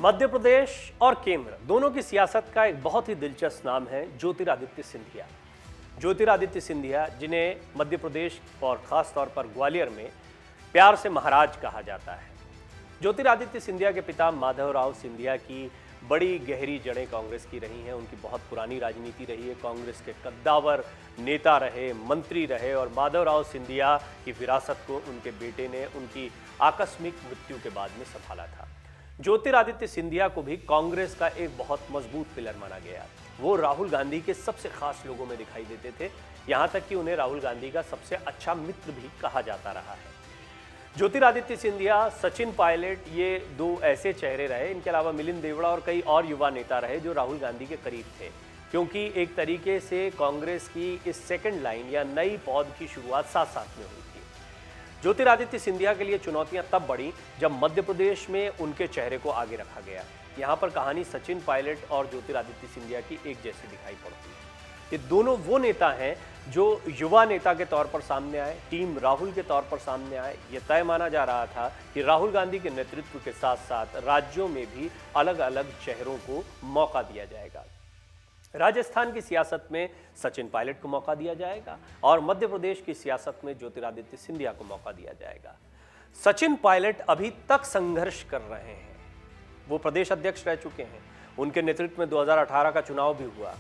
मध्य प्रदेश और केंद्र दोनों की सियासत का एक बहुत ही दिलचस्प नाम है ज्योतिरादित्य सिंधिया। ज्योतिरादित्य सिंधिया, जिन्हें मध्य प्रदेश और खास तौर पर ग्वालियर में प्यार से महाराज कहा जाता है। ज्योतिरादित्य सिंधिया के पिता माधवराव सिंधिया की बड़ी गहरी जड़ें कांग्रेस की रही हैं। उनकी बहुत पुरानी राजनीति रही है। कांग्रेस के कद्दावर नेता रहे, मंत्री रहे और माधवराव सिंधिया की विरासत को उनके बेटे ने उनकी आकस्मिक मृत्यु के बाद में संभाला था। ज्योतिरादित्य सिंधिया को भी कांग्रेस का एक बहुत मजबूत पिलर माना गया। वो राहुल गांधी के सबसे खास लोगों में दिखाई देते थे, यहां तक कि उन्हें राहुल गांधी का सबसे अच्छा मित्र भी कहा जाता रहा है। ज्योतिरादित्य सिंधिया, सचिन पायलट, ये दो ऐसे चेहरे रहे। इनके अलावा मिलिंद देवड़ा और कई और युवा नेता रहे जो राहुल गांधी के करीब थे, क्योंकि एक तरीके से कांग्रेस की इस सेकंड लाइन या नई पौध की शुरुआत साथ साथ में हुई थी। ज्योतिरादित्य सिंधिया के लिए चुनौतियां तब बढ़ी जब मध्य प्रदेश में उनके चेहरे को आगे रखा गया। यहाँ पर कहानी सचिन पायलट और ज्योतिरादित्य सिंधिया की एक जैसी दिखाई पड़ती है। ये दोनों वो नेता हैं जो युवा नेता के तौर पर सामने आए, टीम राहुल के तौर पर सामने आए। ये तय माना जा रहा था कि राहुल गांधी के नेतृत्व के साथ साथ राज्यों में भी अलग अलग चेहरों को मौका दिया जाएगा। राजस्थान की सियासत में सचिन पायलट को मौका दिया जाएगा और मध्य प्रदेश की सियासत में ज्योतिरादित्य सिंधिया को मौका दिया जाएगा। सचिन पायलट अभी तक संघर्ष कर रहे हैं। वो प्रदेश अध्यक्ष रह चुके हैं। उनके नेतृत्व में 2018 का चुनाव भी हुआ,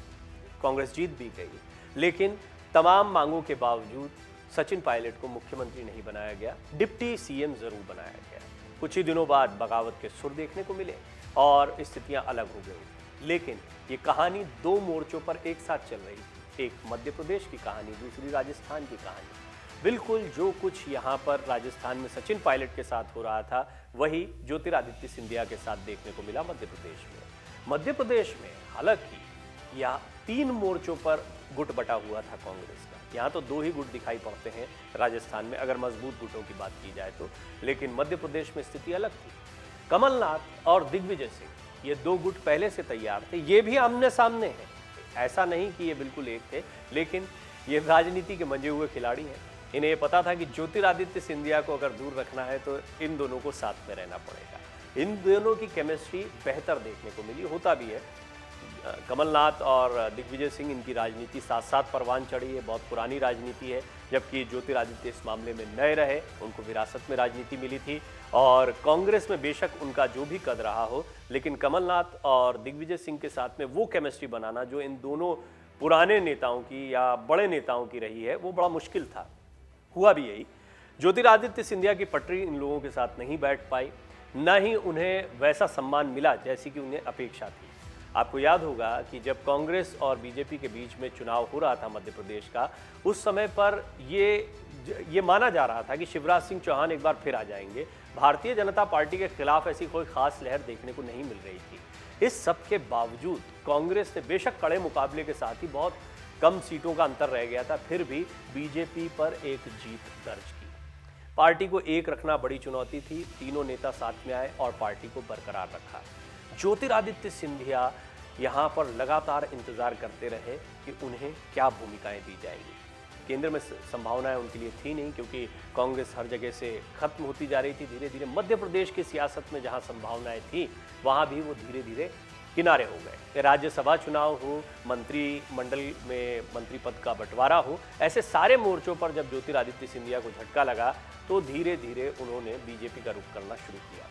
कांग्रेस जीत भी गई, लेकिन तमाम मांगों के बावजूद सचिन पायलट को मुख्यमंत्री नहीं बनाया गया, डिप्टी सीएम जरूर बनाया गया। कुछ ही दिनों बाद बगावत के सुर देखने को मिले और स्थितियां अलग हो गई। लेकिन ये कहानी दो मोर्चों पर एक साथ चल रही थी, एक मध्य प्रदेश की कहानी, दूसरी राजस्थान की कहानी। बिल्कुल जो कुछ यहाँ पर राजस्थान में सचिन पायलट के साथ हो रहा था, वही ज्योतिरादित्य सिंधिया के साथ देखने को मिला मध्य प्रदेश में। मध्य प्रदेश में हालांकि यह 3 मोर्चों पर गुट बटा हुआ था कांग्रेस का। यहाँ तो 2 ही गुट दिखाई पड़ते हैं राजस्थान में, अगर मजबूत गुटों की बात की जाए तो, लेकिन मध्य प्रदेश में स्थिति अलग थी। कमलनाथ और दिग्विजय सिंह, ये 2 गुट पहले से तैयार थे। ये भी आमने सामने हैं, ऐसा नहीं कि ये बिल्कुल एक थे, लेकिन ये राजनीति के मंजे हुए खिलाड़ी हैं। इन्हें ये पता था कि ज्योतिरादित्य सिंधिया को अगर दूर रखना है तो इन दोनों को साथ में रहना पड़ेगा। इन दोनों की केमिस्ट्री बेहतर देखने को मिली, होता भी है। कमलनाथ और दिग्विजय सिंह, इनकी राजनीति साथ साथ परवान चढ़ी है, बहुत पुरानी राजनीति है, जबकि ज्योतिरादित्य इस मामले में नए रहे, उनको विरासत में राजनीति मिली थी। और कांग्रेस में बेशक उनका जो भी कद रहा हो, लेकिन कमलनाथ और दिग्विजय सिंह के साथ में वो केमिस्ट्री बनाना जो इन दोनों पुराने नेताओं की या बड़े नेताओं की रही है, वो बड़ा मुश्किल था। हुआ भी यही। ज्योतिरादित्य सिंधिया की पटरी इन लोगों के साथ नहीं बैठ पाई, न ही उन्हें वैसा सम्मान मिला जैसी कि उन्हें अपेक्षा थी। आपको याद होगा कि जब कांग्रेस और बीजेपी के बीच में चुनाव हो रहा था मध्य प्रदेश का, उस समय पर ये माना जा रहा था कि शिवराज सिंह चौहान एक बार फिर आ जाएंगे। भारतीय जनता पार्टी के खिलाफ ऐसी कोई खास लहर देखने को नहीं मिल रही थी। इस सब के बावजूद कांग्रेस ने बेशक कड़े मुकाबले के साथ ही बहुत कम सीटों का अंतर रह गया था, फिर भी बीजेपी पर एक जीत दर्ज की। पार्टी को एक रखना बड़ी चुनौती थी। तीनों नेता साथ में आए और पार्टी को बरकरार रखा। ज्योतिरादित्य सिंधिया यहाँ पर लगातार इंतजार करते रहे कि उन्हें क्या भूमिकाएं दी जाएंगी। केंद्र में संभावनाएं उनके लिए थी नहीं, क्योंकि कांग्रेस हर जगह से खत्म होती जा रही थी धीरे धीरे। मध्य प्रदेश की सियासत में जहां संभावनाएं थी, वहां भी वो धीरे धीरे किनारे हो गए। राज्यसभा चुनाव हो, मंत्रिमंडल में मंत्री पद का बंटवारा हो, ऐसे सारे मोर्चों पर जब ज्योतिरादित्य सिंधिया को झटका लगा तो धीरे धीरे उन्होंने बीजेपी का रुख करना शुरू किया।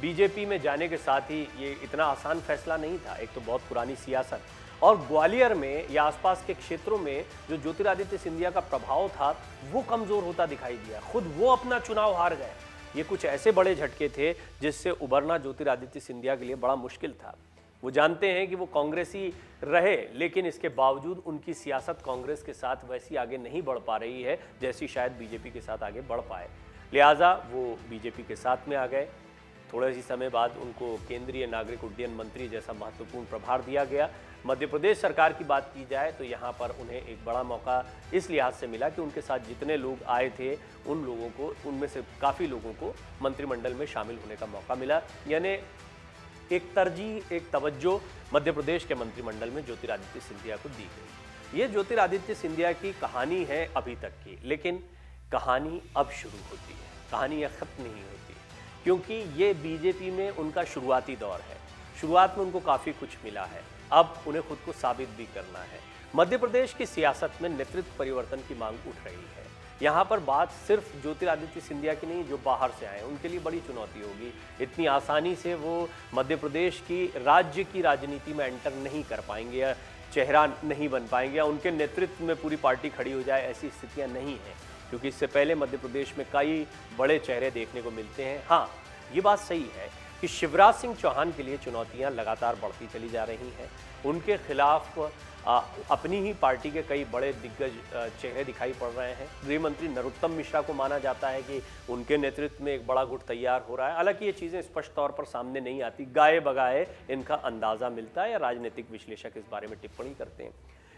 बीजेपी में जाने के साथ ही ये इतना आसान फैसला नहीं था। एक तो बहुत पुरानी सियासत, और ग्वालियर में या आसपास के क्षेत्रों में जो ज्योतिरादित्य सिंधिया का प्रभाव था वो कमजोर होता दिखाई दिया। खुद वो अपना चुनाव हार गए। ये कुछ ऐसे बड़े झटके थे जिससे उभरना ज्योतिरादित्य सिंधिया के लिए बड़ा मुश्किल था। वो जानते हैं कि वो कांग्रेसी रहे, लेकिन इसके बावजूद उनकी सियासत कांग्रेस के साथ वैसी आगे नहीं बढ़ पा रही है जैसी शायद बीजेपी के साथ आगे बढ़ पाए। लिहाजा वो बीजेपी के साथ में आ गए। थोड़े ही समय बाद उनको केंद्रीय नागरिक उड्डयन मंत्री जैसा महत्वपूर्ण प्रभार दिया गया। मध्य प्रदेश सरकार की बात की जाए तो यहाँ पर उन्हें एक बड़ा मौका इस लिहाज से मिला कि उनके साथ जितने लोग आए थे उन लोगों को, उनमें से काफ़ी लोगों को मंत्रिमंडल में शामिल होने का मौका मिला। यानी एक तरजीह, एक तवज्जो मध्य प्रदेश के मंत्रिमंडल में ज्योतिरादित्य सिंधिया को दी गई। ये ज्योतिरादित्य सिंधिया की कहानी है अभी तक की, लेकिन कहानी अब शुरू होती है। कहानी यह खत्म नहीं होती, क्योंकि ये बीजेपी में उनका शुरुआती दौर है। शुरुआत में उनको काफ़ी कुछ मिला है, अब उन्हें खुद को साबित भी करना है। मध्य प्रदेश की सियासत में नेतृत्व परिवर्तन की मांग उठ रही है। यहाँ पर बात सिर्फ ज्योतिरादित्य सिंधिया की नहीं, जो बाहर से आए उनके लिए बड़ी चुनौती होगी। इतनी आसानी से वो मध्य प्रदेश की राज्य की राजनीति में एंटर नहीं कर पाएंगे या चेहरा नहीं बन पाएंगे या उनके नेतृत्व में पूरी पार्टी खड़ी हो जाए, ऐसी स्थितियाँ नहीं हैं। क्योंकि इससे पहले मध्य प्रदेश में कई बड़े चेहरे देखने को मिलते हैं। हाँ, ये बात सही है कि शिवराज सिंह चौहान के लिए चुनौतियां लगातार बढ़ती चली जा रही हैं। उनके खिलाफ अपनी ही पार्टी के कई बड़े दिग्गज चेहरे दिखाई पड़ रहे हैं। गृह मंत्री नरोत्तम मिश्रा को माना जाता है कि उनके नेतृत्व में एक बड़ा गुट तैयार हो रहा है। हालांकि ये चीज़ें स्पष्ट तौर पर सामने नहीं आती, गाए बगाए इनका अंदाज़ा मिलता है या राजनीतिक विश्लेषक इस बारे में टिप्पणी करते हैं।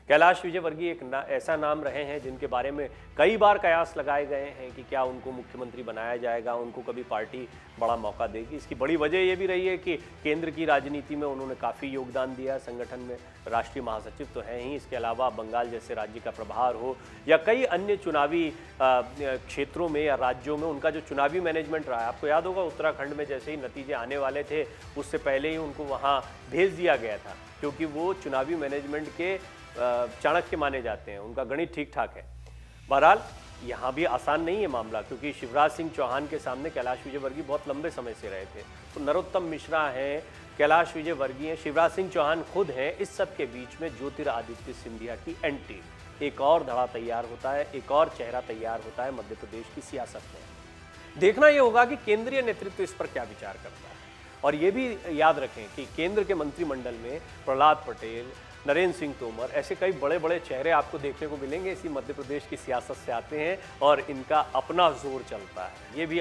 कैलाश विजयवर्गीय एक ऐसा नाम रहे हैं जिनके बारे में कई बार कयास लगाए गए हैं कि क्या उनको मुख्यमंत्री बनाया जाएगा, उनको कभी पार्टी बड़ा मौका देगी। इसकी बड़ी वजह ये भी रही है कि केंद्र की राजनीति में उन्होंने काफ़ी योगदान दिया है। संगठन में राष्ट्रीय महासचिव तो हैं ही, इसके अलावा बंगाल जैसे राज्य का प्रभार हो या कई अन्य चुनावी क्षेत्रों में या राज्यों में उनका जो चुनावी मैनेजमेंट रहा है। आपको याद होगा उत्तराखंड में जैसे ही नतीजे आने वाले थे उससे पहले ही उनको वहाँ भेज दिया गया था, क्योंकि वो चुनावी मैनेजमेंट के चाणक्य माने जाते हैं, उनका गणित ठीक ठाक है। बहरहाल यहाँ भी आसान नहीं है मामला, क्योंकि शिवराज सिंह चौहान के सामने कैलाश विजयवर्गीय बहुत लंबे समय से रहे थे। तो नरोत्तम मिश्रा हैं, कैलाश विजयवर्गीय, शिवराज सिंह चौहान खुद हैं। इस सब के बीच में ज्योतिरादित्य सिंधिया की एंट्री, एक और धड़ा तैयार होता है, एक और चेहरा तैयार होता है मध्य प्रदेश की सियासत में। देखना यह होगा कि केंद्रीय नेतृत्व इस पर क्या विचार करता है। और ये भी याद रखें कि केंद्र के मंत्रिमंडल में प्रहलाद पटेल, नरेंद्र सिंह तोमर, ऐसे कई बड़े बड़े चेहरे आपको देखने को मिलेंगे। इसी मध्य प्रदेश की सियासत से आते हैं और इनका अपना जोर चलता है। ये भी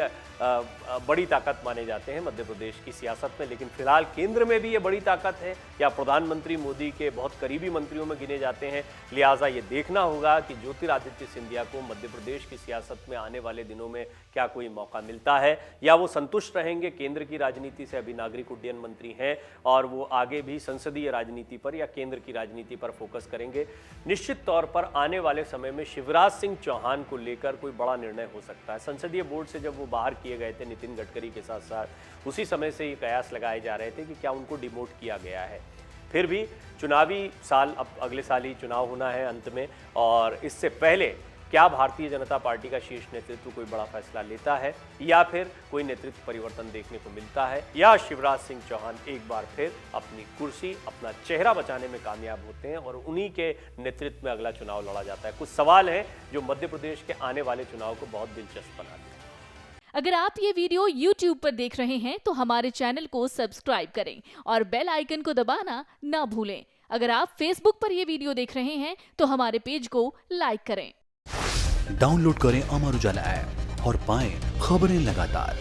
बड़ी ताकत माने जाते हैं मध्य प्रदेश की सियासत में। लेकिन फिलहाल केंद्र में भी ये बड़ी ताकत है या प्रधानमंत्री मोदी के बहुत करीबी मंत्रियों में गिने जाते हैं। लिहाजा ये देखना होगा कि ज्योतिरादित्य सिंधिया को मध्य प्रदेश की सियासत में आने वाले दिनों में क्या कोई मौका मिलता है या वो संतुष्ट रहेंगे केंद्र की राजनीति से। अभी नागरिक उड्डयन मंत्री हैं और वो आगे भी संसदीय राजनीति पर या केंद्र की राजनीति पर फोकस करेंगे। निश्चित तौर पर आने वाले समय में शिवराज सिंह चौहान को लेकर कोई बड़ा निर्णय हो सकता है। संसदीय बोर्ड से जब वो बाहर किए गए थे नितिन गडकरी के साथ साथ, उसी समय से ये कयास लगाए जा रहे थे कि क्या उनको डिमोट किया गया है। फिर भी चुनावी साल, अब अगले साल ही चुनाव होना है अंत में, और इससे पहले क्या भारतीय जनता पार्टी का शीर्ष नेतृत्व कोई बड़ा फैसला लेता है या फिर कोई नेतृत्व परिवर्तन देखने को मिलता है या शिवराज सिंह चौहान एक बार फिर अपनी कुर्सी, अपना चेहरा बचाने में कामयाब होते हैं और उन्हीं के नेतृत्व में अगला चुनाव लड़ा जाता है। कुछ सवाल हैं जो मध्य प्रदेश के आने वाले चुनाव को बहुत दिलचस्प बना देते हैं। अगर आप ये वीडियो YouTube पर देख रहे हैं तो हमारे चैनल को सब्सक्राइब करें और बेल आइकन को दबाना ना भूलें। अगर आप Facebook पर ये वीडियो देख रहे हैं तो हमारे पेज को लाइक करें। डाउनलोड करें अमर उजाला ऐप और पाएं खबरें लगातार।